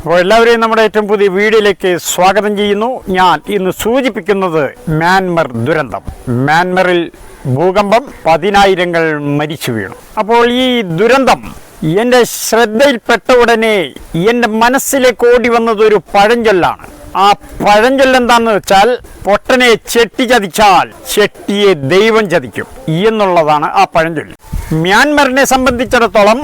അപ്പോൾ എല്ലാവരെയും നമ്മുടെ ഏറ്റവും പുതിയ വീഡിയോയിലേക്ക് സ്വാഗതം ചെയ്യുന്നു. ഞാൻ ഇന്ന് സൂചിപ്പിക്കുന്നത് മ്യാൻമർ ദുരന്തം. മ്യാൻമറിൽ ഭൂകമ്പം, 10,000-ങ്ങൾ മരിച്ചു വീണു. അപ്പോൾ ഈ ദുരന്തം എൻ്റെ ശ്രദ്ധയിൽപ്പെട്ട ഉടനെ എൻ്റെ മനസ്സിലേക്ക് ഓടി വന്നത് ഒരു പഴഞ്ചൊല്ലാണ്. ആ പഴഞ്ചൊല്ല് എന്താണെന്ന് വെച്ചാൽ, പൊട്ടനെ ചെട്ടി ചതിച്ചാൽ ചെട്ടിയെ ദൈവം ചതിക്കും എന്നുള്ളതാണ് ആ പഴഞ്ചൊല്ല്. മ്യാൻമറിനെ സംബന്ധിച്ചിടത്തോളം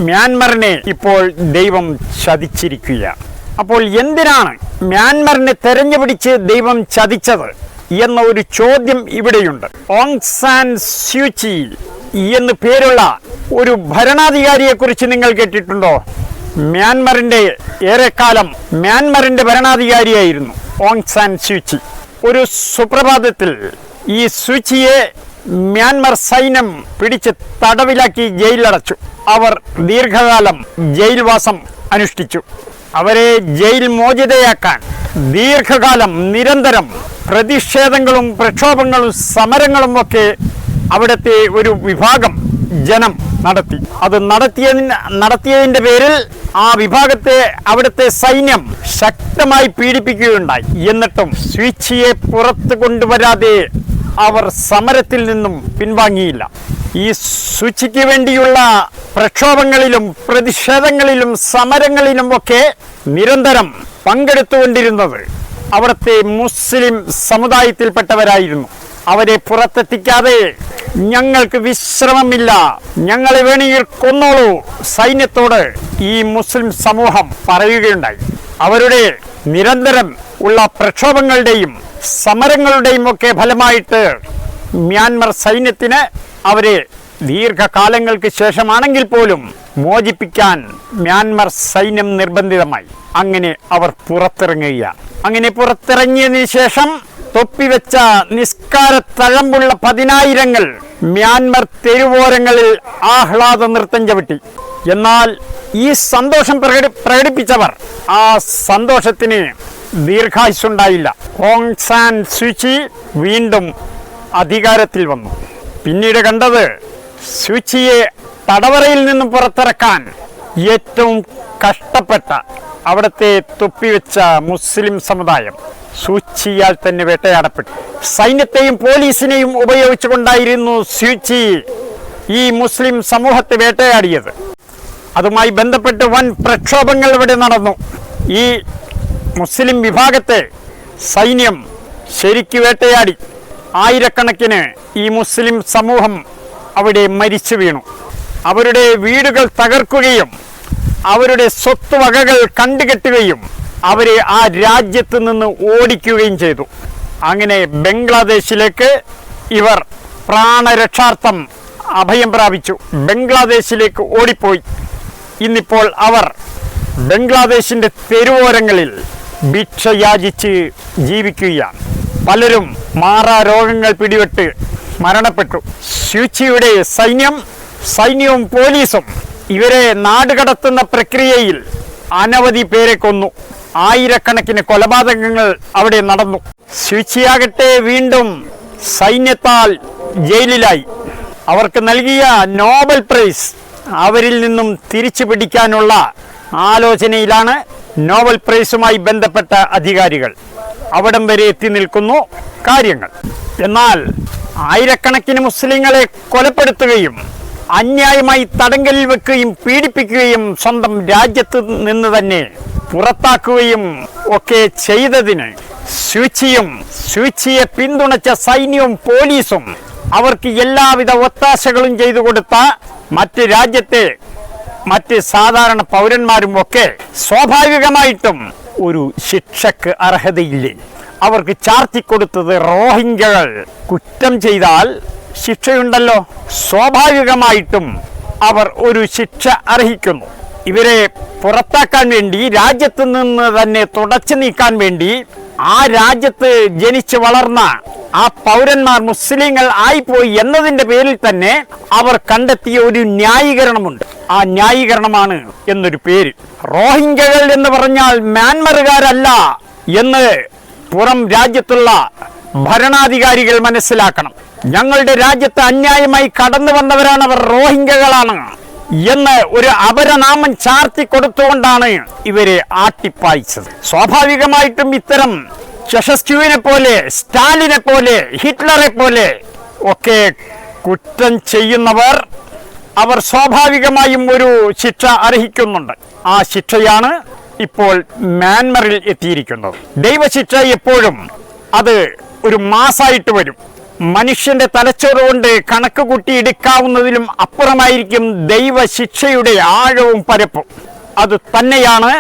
മ്യാൻമറിനെ ഇപ്പോൾ ദൈവം ചതിച്ചിരിക്കുകയാണ്. അപ്പോൾ എന്തിനാണ് മ്യാൻമറിനെ തെരഞ്ഞുപിടിച്ച് ദൈവം ചതിച്ചത് എന്ന ഒരു ചോദ്യം ഇവിടെയുണ്ട്. ഓങ് സാൻ സ്യൂചി എന്ന് പേരുള്ള ഒരു ഭരണാധികാരിയെക്കുറിച്ച് നിങ്ങൾ കേട്ടിട്ടുണ്ടോ? മ്യാൻമറിൻ്റെ ഏറെക്കാലം മ്യാൻമറിൻ്റെ ഭരണാധികാരിയായിരുന്നു ഓങ് സാൻ സ്യൂചി. ഒരു സുപ്രഭാതത്തിൽ ഈ സ്യൂചിയെ മ്യാൻമർ സൈന്യം പിടിച്ച് തടവിലാക്കി ജയിലിലടച്ചു. അവർ ദീർഘകാലം ജയിൽവാസം അനുഷ്ഠിച്ചു. അവരെ ജയിൽ മോചിതയാക്കാൻ ദീർഘകാലം നിരന്തരം പ്രതിഷേധങ്ങളും പ്രക്ഷോഭങ്ങളും സമരങ്ങളും ഒക്കെ അവിടുത്തെ ഒരു വിഭാഗം ജനം നടത്തി. അത് നടത്തിയതിൻ്റെ പേരിൽ ആ വിഭാഗത്തെ അവിടുത്തെ സൈന്യം ശക്തമായി പീഡിപ്പിക്കുകയുണ്ടായി. എന്നിട്ടും സ്യൂചിയെ പുറത്തു കൊണ്ടുവരാതെ അവർ സമരത്തിൽ നിന്നും പിൻവാങ്ങിയില്ല. ഈ സ്യൂചിക്ക് വേണ്ടിയുള്ള പ്രക്ഷോഭങ്ങളിലും പ്രതിഷേധങ്ങളിലും സമരങ്ങളിലും ഒക്കെ നിരന്തരം പങ്കെടുത്തുകൊണ്ടിരുന്നത് അവിടുത്തെ മുസ്ലിം സമുദായത്തിൽപ്പെട്ടവരായിരുന്നു. അവരെ പുറത്തെത്തിക്കാതെ ഞങ്ങൾക്ക് വിശ്രമമില്ല, ഞങ്ങളെ വേണമെങ്കിൽ കൊന്നോളൂ സൈന്യത്തോട് ഈ മുസ്ലിം സമൂഹം പറയുകയുണ്ടായി. അവരുടെ നിരന്തരം ഉള്ള പ്രക്ഷോഭങ്ങളുടെയും സമരങ്ങളുടെയും ഒക്കെ ഫലമായിട്ട് മ്യാൻമർ സൈന്യത്തിന് അവരെ ദീർഘകാലങ്ങൾക്ക് ശേഷമാണെങ്കിൽ പോലും മോചിപ്പിക്കാൻ മ്യാൻമർ സൈന്യം നിർബന്ധിതമായി. അങ്ങനെ അവർ പുറത്തിറങ്ങുകയാണ്. അങ്ങനെ പുറത്തിറങ്ങിയതിനു ശേഷം തൊപ്പിവെച്ച നിസ്കാര തഴമ്പുള്ള 10,000-ങ്ങൾ മ്യാൻമർ തെരുവോരങ്ങളിൽ ആഹ്ലാദ നൃത്തം ചവിട്ടി. എന്നാൽ ഈ സന്തോഷം പ്രകടിപ്പിച്ചവർ ആ സന്തോഷത്തിന് ദീർഘായുസ്സുണ്ടായില്ല. ഓങ് സാൻ സ്യൂചി വീണ്ടും അധികാരത്തിൽ വന്നു. പിന്നീട് കണ്ടത്, സ്യൂചിയെ തടവറയിൽ നിന്നും പുറത്തിറക്കാൻ ഏറ്റവും കഷ്ടപ്പെട്ട അവിടുത്തെ തൊപ്പിവെച്ച മുസ്ലിം സമുദായം സ്യൂചിയാൽ തന്നെ വേട്ടയാടപ്പെട്ടു. സൈന്യത്തെയും പോലീസിനെയും ഉപയോഗിച്ചുകൊണ്ടായിരുന്നു സ്യൂചി ഈ മുസ്ലിം സമൂഹത്തെ വേട്ടയാടിയത്. അതുമായി ബന്ധപ്പെട്ട് വൻ പ്രക്ഷോഭങ്ങൾ ഇവിടെ നടന്നു. ഈ മുസ്ലിം വിഭാഗത്തെ സൈന്യം ശരിക്ക് വേട്ടയാടി. ആയിരക്കണക്കിന് ഈ മുസ്ലിം സമൂഹം അവിടെ മരിച്ചു വീണു. അവരുടെ വീടുകൾ തകർക്കുകയും അവരുടെ സ്വത്തുവകകൾ കണ്ടുകെട്ടുകയും അവരെ ആ രാജ്യത്ത് നിന്ന് ഓടിക്കുകയും ചെയ്തു. അങ്ങനെ ബംഗ്ലാദേശിലേക്ക് ഇവർ പ്രാണരക്ഷാർത്ഥം അഭയം പ്രാപിച്ചു. ബംഗ്ലാദേശിലേക്ക് ഓടിപ്പോയി. ഇന്നിപ്പോൾ അവർ ബംഗ്ലാദേശിൻ്റെ തെരുവോരങ്ങളിൽ ഭിക്ഷ യാചിച്ച് ജീവിക്കുകയാണ്. പലരും മാറാരോഗങ്ങൾ പിടിപെട്ട് മരണപ്പെട്ടു. സ്യൂചിയുടെ സൈന്യവും പോലീസും ഇവരെ നാടുകടത്തുന്ന പ്രക്രിയയിൽ അനവധി പേരെ കൊന്നു. ആയിരക്കണക്കിന് കൊലപാതകങ്ങൾ അവിടെ നടന്നു. സ്യൂചിയാകട്ടെ വീണ്ടും സൈന്യത്താൽ ജയിലിലായി. അവർക്ക് നൽകിയ നോബൽ പ്രൈസ് അവരിൽ നിന്നും തിരിച്ചു പിടിക്കാനുള്ള ആലോചനയിലാണ് നോബൽ പ്രൈസുമായി ബന്ധപ്പെട്ട അധികാരികൾ. അവിടം വരെ എത്തി നിൽക്കുന്നു കാര്യങ്ങൾ. എന്നാൽ ആയിരക്കണക്കിന് മുസ്ലിങ്ങളെ കൊലപ്പെടുത്തുകയും അന്യായമായി തടങ്കലിൽ വെക്കുകയും പീഡിപ്പിക്കുകയും സ്വന്തം രാജ്യത്ത് നിന്ന് തന്നെ പുറത്താക്കുകയും ഒക്കെ ചെയ്തതിന് സ്യൂചിയെ പിന്തുണച്ച സൈന്യവും പോലീസും അവർക്ക് എല്ലാവിധ ഒത്താശകളും ചെയ്തു കൊടുത്ത മറ്റ് സാധാരണ പൗരന്മാരും ഒക്കെ സ്വാഭാവികമായിട്ടും ഒരു ശിക്ഷക്ക് അർഹതയില്ലേ? അവർക്ക് ചാർത്തിക്കൊടുത്തത് റോഹിംഗ്യകൾ കുറ്റം ചെയ്താൽ ശിക്ഷയുണ്ടല്ലോ. സ്വാഭാവികമായിട്ടും അവർ ഒരു ശിക്ഷ അർഹിക്കുന്നു. ഇവരെ പുറത്താക്കാൻ വേണ്ടി, രാജ്യത്ത് നിന്ന് തന്നെ തുടച്ചു നീക്കാൻ വേണ്ടി ആ രാജ്യത്ത് ജനിച്ചു വളർന്ന ആ പൗരന്മാർ മുസ്ലിങ്ങൾ ആയിപ്പോയി എന്നതിൻ്റെ പേരിൽ തന്നെ അവർ കണ്ടെത്തിയ ഒരു ന്യായീകരണമുണ്ട്. ആ ന്യായീകരണമാണ് എന്നൊരു പേര്. റോഹിംഗ്യകൾ എന്ന് പറഞ്ഞാൽ മ്യാൻമറുകാരല്ല എന്ന് പുറം രാജ്യത്തുള്ള ഭരണാധികാരികൾ മനസ്സിലാക്കണം. ഞങ്ങളുടെ രാജ്യത്ത് അന്യായമായി കടന്നു വന്നവരാണ് അവർ, റോഹിംഗ്യകളാണ് എന്ന് ഒരു അപരനാമം ചാർത്തി കൊടുത്തുകൊണ്ടാണ് ഇവരെ ആട്ടിപ്പായിച്ചത്. സ്വാഭാവികമായിട്ടും ഇത്തരം ചെഷസ്ക്യൂവിനെ പോലെ, സ്റ്റാലിനെ പോലെ, ഹിറ്റ്ലറെ പോലെ ഒക്കെ കുറ്റം ചെയ്യുന്നവർ അവർ സ്വാഭാവികമായും ഒരു ശിക്ഷ അർഹിക്കുന്നുണ്ട്. ആ ശിക്ഷയാണ് ഇപ്പോൾ മ്യാൻമറിൽ എത്തിയിരിക്കുന്നത്. ദൈവശിക്ഷ എപ്പോഴും അത് ഒരു മാസായിട്ട് വരും. മനുഷ്യന്റെ തലച്ചോറ് കൊണ്ട് കണക്ക് കൂട്ടി എടുക്കാവുന്നതിലും അപ്പുറമായിരിക്കും ദൈവശിക്ഷയുടെ ആഴവും പരപ്പും. അത് തന്നെയാണ്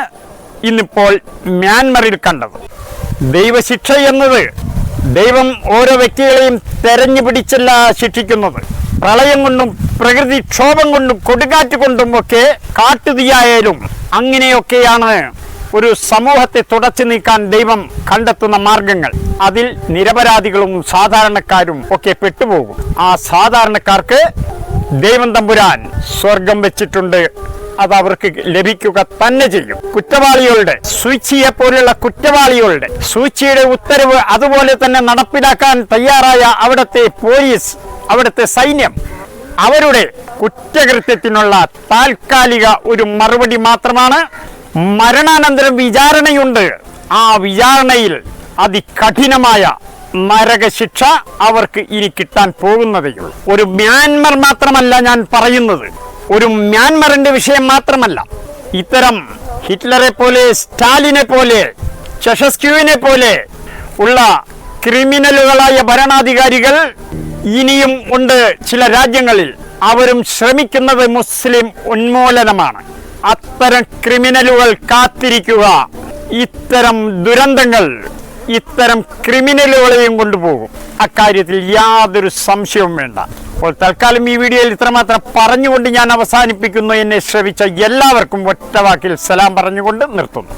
ഇന്നിപ്പോൾ മ്യാൻമറിൽ കണ്ടത്. ദൈവശിക്ഷ എന്നത് ദൈവം ഓരോ വ്യക്തികളെയും തെരഞ്ഞു പിടിച്ചല്ല ശിക്ഷിക്കുന്നത്. പ്രളയം കൊണ്ടും പ്രകൃതിക്ഷോഭം കൊണ്ടും കൊടുങ്കാറ്റ് കൊണ്ടും ഒക്കെ, കാട്ടുതീയായാലും അങ്ങനെയൊക്കെയാണ് ഒരു സമൂഹത്തെ തുടച്ചു നീക്കാൻ ദൈവം കണ്ടെത്തുന്ന മാർഗങ്ങൾ. അതിൽ നിരപരാധികളും സാധാരണക്കാരും ഒക്കെ പെട്ടുപോകും. ആ സാധാരണക്കാർക്ക് ദൈവം തമ്പുരാൻ സ്വർഗം വെച്ചിട്ടുണ്ട്. അത് അവർക്ക് ലഭിക്കുക തന്നെ ചെയ്യും. കുറ്റവാളികളുടെ, സൂചിയെ പോലുള്ള കുറ്റവാളികളുടെ സൂചിയുടെ ഉത്തരവ് അതുപോലെ തന്നെ നടപ്പിലാക്കാൻ തയ്യാറായ അവിടുത്തെ പോലീസ്, അവിടുത്തെ സൈന്യം, അവരുടെ കുറ്റകൃത്യത്തിനുള്ള താൽക്കാലിക ഒരു മറുപടി മാത്രമാണ്. മരണാനന്തരം വിചാരണയുണ്ട്. ആ വിചാരണയിൽ അതികഠിനമായ നരകശിക്ഷ അവർക്ക് ഇനി കിട്ടാൻ പോകുന്നതേയുള്ളൂ. ഒരു മ്യാൻമർ മാത്രമല്ല ഞാൻ പറയുന്നത്, ഒരു മ്യാൻമറിന്റെ വിഷയം മാത്രമല്ല. ഇത്തരം ഹിറ്റ്ലറെ പോലെ, സ്റ്റാലിനെ പോലെ, ചെഷസ്ക്യൂവിനെ പോലെ ഉള്ള ക്രിമിനലുകളായ ഭരണാധികാരികൾ ഇനിയും ഉണ്ട് ചില രാജ്യങ്ങളിൽ. അവരും ശ്രമിക്കുന്നത് മുസ്ലിം ഉന്മൂലനമാണ്. അത്തരം ക്രിമിനലുകൾ കാത്തിരിക്കുക. ഇത്തരം ദുരന്തങ്ങൾ ഇത്തരം ക്രിമിനലുകളെയും കൊണ്ടുപോകും. അക്കാര്യത്തിൽ യാതൊരു സംശയവും വേണ്ട. അപ്പോൾ തൽക്കാലം ഈ വീഡിയോയിൽ ഇത്രമാത്രം പറഞ്ഞുകൊണ്ട് ഞാൻ അവസാനിപ്പിക്കുന്നു. എന്നെ ശ്രവിച്ച എല്ലാവർക്കും ഒറ്റവാക്കിൽ സലാം പറഞ്ഞുകൊണ്ട് നിർത്തുന്നു.